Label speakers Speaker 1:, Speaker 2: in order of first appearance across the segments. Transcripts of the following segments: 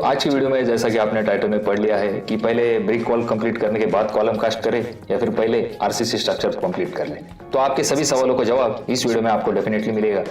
Speaker 1: आज की वीडियो में जैसा कि आपने टाइटल में पढ़ लिया है कि पहले ब्रिक वॉल कंप्लीट करने के बाद कॉलम कास्ट करें या फिर पहले आरसीसी स्ट्रक्चर कंप्लीट कर लें, तो आपके सभी सवालों का जवाब इस वीडियो में आपको डेफिनेटली मिलेगा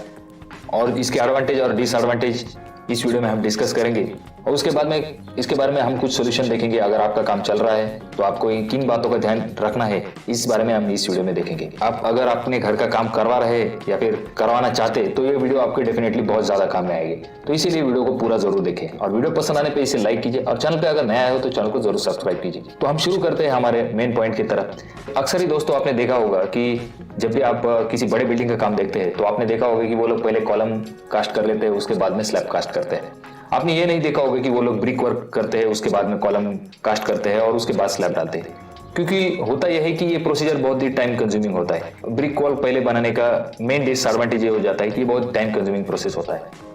Speaker 1: और इसके एडवांटेज और डिसएडवांटेज इस वीडियो में हम डिस्कस करेंगे। और उसके बाद में इसके बारे में हम कुछ सोल्यूशन देखेंगे। अगर आपका काम चल रहा है तो आपको किन बातों का ध्यान रखना है, इस बारे में हम इस वीडियो में देखेंगे। आप अगर अपने घर का काम करवा रहे हैं या फिर करवाना चाहते हैं तो ये वीडियो आपके डेफिनेटली बहुत ज्यादा काम में आएगी। तो इसीलिए वीडियो को पूरा जरूर देखें और वीडियो पसंद आने पर इसे लाइक कीजिए और चैनल पर अगर नया हो तो चैनल को जरूर सब्सक्राइब कीजिए। तो हम शुरू करते हैं हमारे मेन पॉइंट की तरफ। अक्सर ही दोस्तों आपने देखा होगा कि जब भी आप किसी बड़े बिल्डिंग का काम देखते हैं तो आपने देखा होगा कि वो लोग पहले कॉलम कास्ट कर लेते हैं, उसके बाद में स्लैब कास्ट करते हैं। आपने ये नहीं देखा होगा कि वो लोग ब्रिक वर्क करते हैं, उसके बाद में कॉलम कास्ट करते हैं और उसके बाद स्लैब डालते हैं, क्योंकि होता यह है कि ये प्रोसीजर बहुत ही टाइम कंज्यूमिंग होता है। ब्रिक वॉल पहले बनाने का मेन डिसएडवांटेज ये हो जाता है कि बहुत टाइम कंज्यूमिंग प्रोसेस होता है।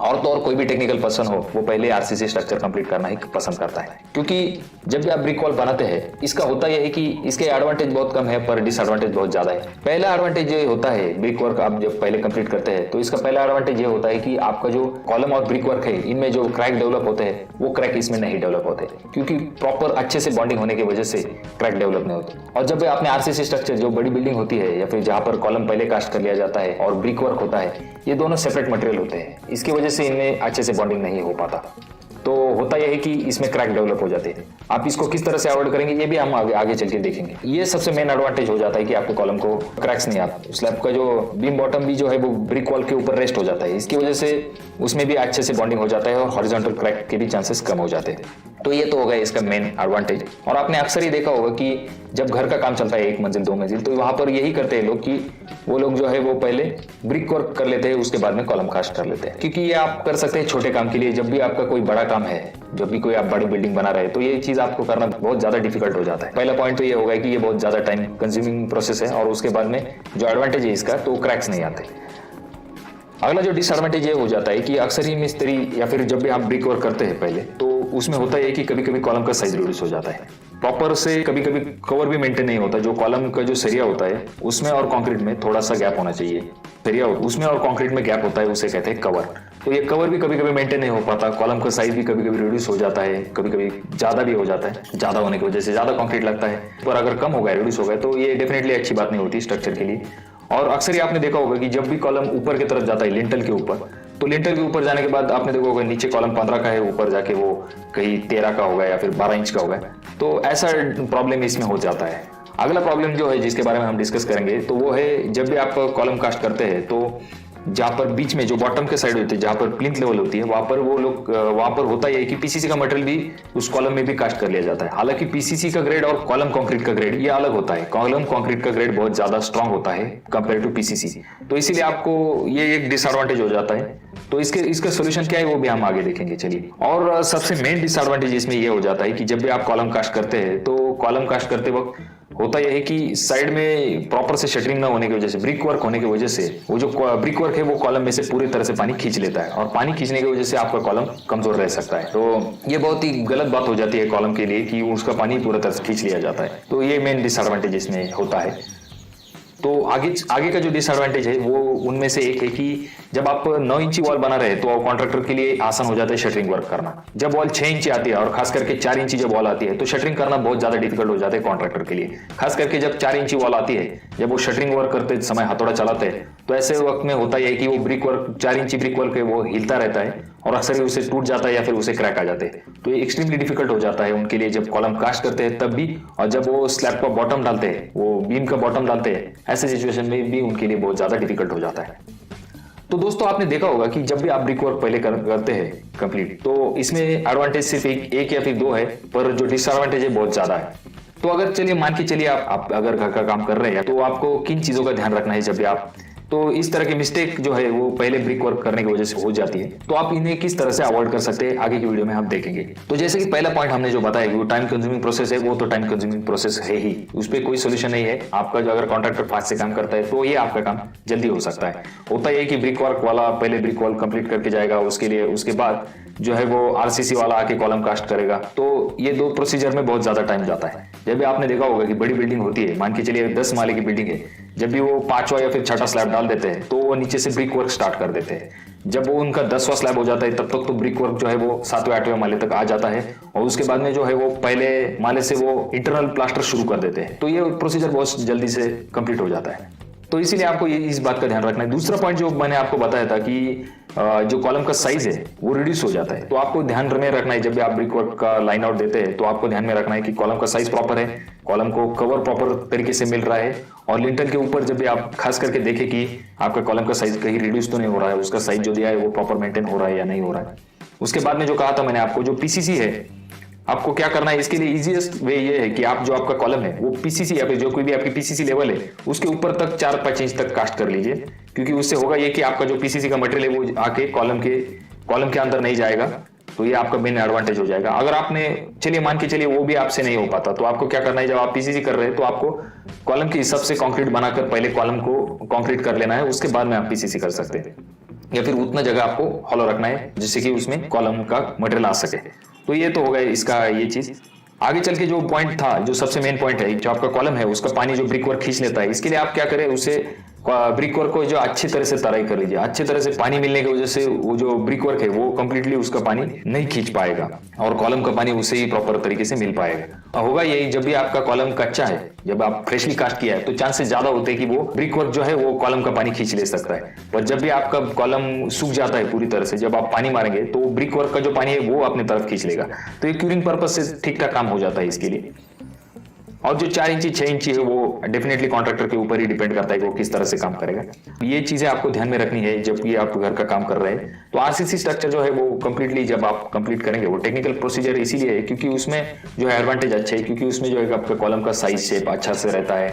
Speaker 1: और तो और कोई भी टेक्निकल पर्सन हो वो पहले आरसीसी स्ट्रक्चर कंप्लीट करना ही पसंद करता है, क्योंकि जब भी आप ब्रिक वॉल बनाते हैं इसका होता यह है कि इसके एडवांटेज बहुत कम है पर डिसएडवांटेज बहुत ज्यादा है। पहला एडवांटेज ये होता है, ब्रिक वर्क आप जब पहले कंप्लीट करते हैं तो इसका पहला एडवांटेज ये होता है कि आपका जो कॉलम और ब्रिक वर्क है इनमें जो क्रैक डेवलप होते हैं वो क्रैक इसमें नहीं डेवलप होते, क्योंकि प्रॉपर अच्छे से बॉन्डिंग होने की वजह से क्रैक डेवलप नहीं होते। और जब आपने आरसीसी स्ट्रक्चर जो बड़ी बिल्डिंग होती है या फिर जहां पर कॉलम पहले कास्ट कर लिया जाता है और ब्रिक वर्क होता है, ये दोनों सेपरेट मटेरियल होते हैं, इसकी वजह से इनमें अच्छे से बॉन्डिंग नहीं हो पाता। तो होता यह है कि इसमें क्रैक डेवलप हो जाते हैं। आप इसको किस तरह से अवॉइड करेंगे ये भी हम आगे चल के देखेंगे। ये सबसे मेन एडवांटेज हो जाता है कि आपके कॉलम को क्रैक्स नहीं आते। स्लैब का जो बीम बॉटम भी जो है वो ब्रिक वॉल के ऊपर रेस्ट हो जाता है, इसकी वजह से उसमें भी अच्छे से बॉन्डिंग हो जाता है और हॉरिजॉन्टल क्रैक के भी चांसेस कम हो जाते हैं। तो ये तो होगा इसका मेन एडवांटेज। और आपने अक्सर ही देखा होगा कि जब घर का काम चलता है 1 मंजिल 2 मंजिल, तो वहां पर यही करते हैं लोग कि वो लोग जो है वो पहले ब्रिक वर्क कर लेते हैं, उसके बाद में कॉलम कास्ट कर लेते हैं, क्योंकि ये आप कर सकते हैं छोटे काम के लिए। जब भी आपका कोई बड़ा काम है, जब भी कोई आप बड़ी बिल्डिंग बना रहे हैं तो ये चीज आपको करना बहुत ज्यादा डिफिकल्ट हो जाता है। पहला पॉइंट तो ये होगा कि ये बहुत ज्यादा टाइम कंज्यूमिंग प्रोसेस है और उसके बाद में जो एडवांटेज है इसका तो क्रैक्स नहीं आते। अगला जो डिसएडवांटेज ये हो जाता है कि अक्सर ही मिस्त्री या फिर जब भी आप ब्रिक वर्क करते हैं पहले, तो उसमें होता है कि कभी कभी कॉलम का साइज रिड्यूस हो जाता है, प्रॉपर से कभी कभी कवर भी मेंटेन नहीं होता। जो कॉलम का जो सरिया होता है उसमें और कंक्रीट में थोड़ा सा गैप होना चाहिए, सरिया उसमें और कंक्रीट में गैप होता है, उसे कहते हैं कवर। तो ये कवर भी कभी कभी मेंटेन नहीं हो पाता, कॉलम का साइज भी कभी कभी रिड्यूस हो जाता है, कभी कभी ज्यादा भी हो जाता है। ज्यादा होने की वजह से ज्यादा कंक्रीट लगता है, पर अगर कम हो गया रिड्यूस हो गया तो ये डेफिनेटली अच्छी बात नहीं होती स्ट्रक्चर के लिए। और अक्सर ही आपने देखा होगा कि जब भी कॉलम ऊपर की तरफ जाता है लिंटल के ऊपर, तो लिंटल के ऊपर जाने के बाद आपने देखा होगा नीचे कॉलम 15 का है, ऊपर जाके वो कहीं 13 का होगा या फिर 12 इंच का होगा, तो ऐसा प्रॉब्लम इसमें हो जाता है। अगला प्रॉब्लम जो है जिसके बारे में हम डिस्कस करेंगे तो वो है जब भी आप कॉलम कास्ट करते हैं तो जहां पर बीच में जो बॉटम के साइड होती है, जहां पर प्लिंथ लेवल होती है, वहां पर होता है कि पीसीसी का मटेरियल भी उस कॉलम में भी कास्ट कर लिया जाता है। हालांकि पीसीसी का ग्रेड और कॉलम कंक्रीट का ग्रेड ये अलग होता है। कॉलम कंक्रीट का ग्रेड बहुत ज्यादा स्ट्रांग होता है कंपेयर टू पीसीसी, तो इसीलिए आपको ये एक डिसएडवांटेज हो जाता है। तो इसका सोल्यूशन क्या है वो भी हम आगे देखेंगे, चलिए। और सबसे मेन डिसएडवांटेज इसमें ये हो जाता है कि जब भी आप कॉलम कास्ट करते हैं तो कॉलम कास्ट करते वक्त होता यह है कि साइड में प्रॉपर से शटरिंग ना होने की वजह से, ब्रिक वर्क होने की वजह से, वो जो ब्रिक वर्क है वो कॉलम में से पूरी तरह से पानी खींच लेता है और पानी खींचने की वजह से आपका कॉलम कमजोर रह सकता है। तो ये बहुत ही गलत बात हो जाती है कॉलम के लिए कि उसका पानी पूरी तरह से खींच लिया जाता है। तो ये मेन डिसएडवांटेज इसमें होता है। तो आगे का जो डिसएडवांटेज है वो उनमें से एक है कि जब आप 9 इंची वॉल बना रहे हैं तो कॉन्ट्रैक्टर के लिए आसान हो जाता है शटरिंग वर्क करना। जब वॉल 6 इंची आती है और खास करके 4 इंची जब वॉल आती है तो शटरिंग करना बहुत ज्यादा डिफिकल्ट हो जाता है कॉन्ट्रैक्टर के लिए। खास करके जब 4 इंची वॉल आती है, जब वो शटरिंग वर्क करते समय हथौड़ा चलाते हैं तो ऐसे वक्त में होता है कि वो ब्रिक वर्क 4 इंची ब्रिक वर्क है वो हिलता रहता है और अक्सर ही उसे टूट जाता है या फिर उसे क्रैक आ जाते हैं। तो ये एक्सट्रीमली डिफिकल्ट हो जाता है उनके लिए जब कॉलम कास्ट करते हैं तब भी, और जब वो स्लैब का बॉटम डालते हैं, वो बीम का बॉटम डालते हैं, ऐसे सिचुएशन में भी उनके लिए बहुत ज्यादा डिफिकल्ट हो जाता है। तो दोस्तों आपने देखा होगा कि जब भी आप ब्रिक वर्क पहले करते हैं कंप्लीट, तो इसमें एडवांटेज सिर्फ एक या फिर 2 है, पर जो डिसएडवांटेज है बहुत ज्यादा है। तो अगर चलिए मान के चलिए आप अगर घर का काम कर रहे हैं तो आपको किन चीजों का ध्यान रखना है जब भी आप, तो इस तरह की मिस्टेक जो है वो पहले ब्रिक वर्क करने की वजह से हो जाती है, तो आप इन्हें किस तरह से अवॉइड कर सकते हैं आगे की वीडियो में हम देखेंगे। तो जैसे कि पहला पॉइंट हमने जो बताया कि वो टाइम कंज्यूमिंग प्रोसेस है, वो तो टाइम कंज्यूमिंग प्रोसेस है ही, उस पर कोई सोल्यूशन नहीं है। आपका जो अगर कॉन्ट्रैक्टर फास्ट से काम करता है तो ये आपका काम जल्दी हो सकता है। होता है कि ब्रिक वर्क वाला पहले ब्रिक वॉल कंप्लीट करके जाएगा, उसके बाद जो है वो आरसीसी वाला आके कॉलम कास्ट करेगा, तो ये 2 प्रोसीजर में बहुत ज्यादा टाइम जाता है। जब भी आपने देखा होगा कि बड़ी बिल्डिंग होती है, मान के चलिए 10 माले की बिल्डिंग है, जब भी वो 5वां या फिर 6ठा स्लैब डाल देते हैं तो वो नीचे से ब्रिक वर्क स्टार्ट कर देते हैं। जब वो उनका 10वां स्लैब हो जाता है तब तक तो ब्रिक वर्क जो है वो 7वें 8वें माले तक आ जाता है, और उसके बाद में जो है वो पहले माले से वो इंटरनल प्लास्टर शुरू कर देते हैं। तो ये प्रोसीजर बहुत जल्दी से कंप्लीट हो जाता है। तो इसीलिए आपको इस बात का ध्यान रखना है। दूसरा पॉइंट जो मैंने आपको बताया था कि जो कॉलम का साइज है वो रिड्यूस हो जाता है, तो आपको ध्यान में रखना है जब भी आप ब्रिक वर्क का लाइन आउट देते हैं तो आपको ध्यान में रखना है कि कॉलम का साइज प्रॉपर है, कॉलम को कवर प्रॉपर तरीके से मिल रहा है, और लिंटल के ऊपर जब भी आप खास करके देखें कि आपका कॉलम का साइज कहीं रिड्यूस तो नहीं हो रहा है, उसका साइज जो दिया है वो प्रॉपर मेंटेन हो रहा है या नहीं हो रहा है। उसके बाद में जो कहा था मैंने आपको, जो पीसीसी है आपको क्या करना है, इसके लिए इजीएस्ट वे ये है कि आप जो आपका कॉलम है वो पीसीसी या फिर जो कोई भी आपकी पीसीसी लेवल है उसके ऊपर तक 4-5 इंच तक कास्ट कर लीजिए, क्योंकि उससे होगा ये कि आपका जो पीसीसी का मटेरियल है वो आके कॉलम के अंदर नहीं जाएगा। तो ये आपका मेन एडवांटेज हो जाएगा। अगर आपने चलिए मान के चलिए वो भी आपसे नहीं हो पाता, तो आपको क्या करना है, जब आप पीसीसी कर रहे हैं तो आपको कॉलम के हिसाब से कंक्रीट बनाकर पहले कॉलम को कंक्रीट कर लेना है, उसके बाद में आप पीसीसी कर सकते हैं, या फिर उतना जगह आपको हॉलो रखना है जिससे कि उसमें कॉलम का मटेरियल आ सके। तो ये तो हो गया इसका ये चीज। आगे चल के जो पॉइंट था, जो सबसे मेन पॉइंट है, जो आपका कॉलम है उसका पानी जो ब्रिक वर्क खींच लेता है, इसके लिए आप क्या करें, उसे ब्रिक वर्क को जो अच्छी तरह से तराई कर लीजिए। अच्छी तरह से पानी मिलने की वजह से वो जो ब्रिक वर्क है वो कंप्लीटली उसका पानी नहीं खींच पाएगा, और कॉलम का पानी उसे ही प्रॉपर तरीके से मिल पाएगा। होगा यही, जब भी आपका कॉलम कच्चा है, जब आप फ्रेशली कास्ट किया है, तो चांसेस ज्यादा होते हैं कि वो ब्रिक वर्क जो है वो कॉलम का पानी खींच ले सकता है। पर जब भी आपका कॉलम सूख जाता है पूरी तरह से, जब आप पानी मारेंगे तो ब्रिक वर्क का जो पानी है वो अपनी तरफ खींच लेगा। तो ये क्यूरिंग पर्पज से ठीक ठाक काम हो जाता है इसके लिए। और जो 4 इंची 6 इंची है वो डेफिनेटली कॉन्ट्रैक्टर के ऊपर ही डिपेंड करता है कि वो किस तरह से काम करेगा। ये चीजें आपको ध्यान में रखनी है जब भी आप घर का काम कर रहे हैं। तो आरसीसी स्ट्रक्चर जो है वो कंप्लीटली जब आप कंप्लीट करेंगे, वो टेक्निकल प्रोसीजर इसीलिए है क्योंकि उसमें जो है एडवांटेज अच्छा है, क्योंकि उसमें जो है आपका कॉलम का साइज शेप अच्छा से रहता है,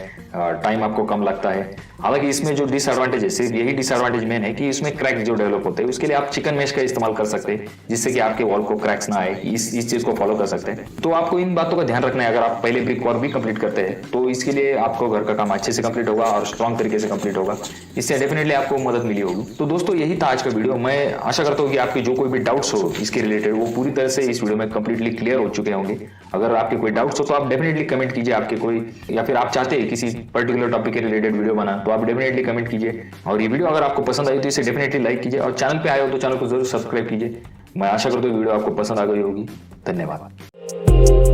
Speaker 1: टाइम आपको कम लगता है। हालांकि इसमें जो डिसएडवांटेज है, सिर्फ यही डिसएडवांटेज मेन है कि इसमें क्रैक जो डेवलप होते हैं, उसके लिए आप चिकन मैश का इस्तेमाल कर सकते हैं जिससे कि आपके वॉल को क्रैक्स ना आए। इस चीज को फॉलो कर सकते हैं। तो आपको इन बातों का ध्यान रखना है। अगर आप पहले ब्रिक वर्क भी कंप्लीट करते हैं तो इसके लिए आपको घर का काम अच्छे से कंप्लीट होगा और स्ट्रॉन्ग तरीके से कंप्लीट होगा। इससे डेफिनेटली आपको मदद मिली होगी। तो दोस्तों यही था आज का वीडियो। मैं आशा करता हूँ कि आपके जो कोई भी डाउट्स हो इसके रिलेटेड वो पूरी तरह से इस वीडियो में कंप्लीटली क्लियर हो चुके होंगे। अगर आपके कोई डाउट्स हो तो आप डेफिनेटली कमेंट कीजिए, आपके कोई, या फिर आप चाहते हैं किसी पर्टिकुलर टॉपिक के रिलेटेड वीडियो बना, तो आप डेफिनेटली कमेंट कीजिए। और ये वीडियो अगर आपको पसंद आई तो इसे डेफिनेटली लाइक कीजिए, और चैनल पे आए हो तो चैनल को जरूर सब्सक्राइब कीजिए। मैं आशा करता हूँ वीडियो आपको पसंद आ गई होगी। धन्यवाद।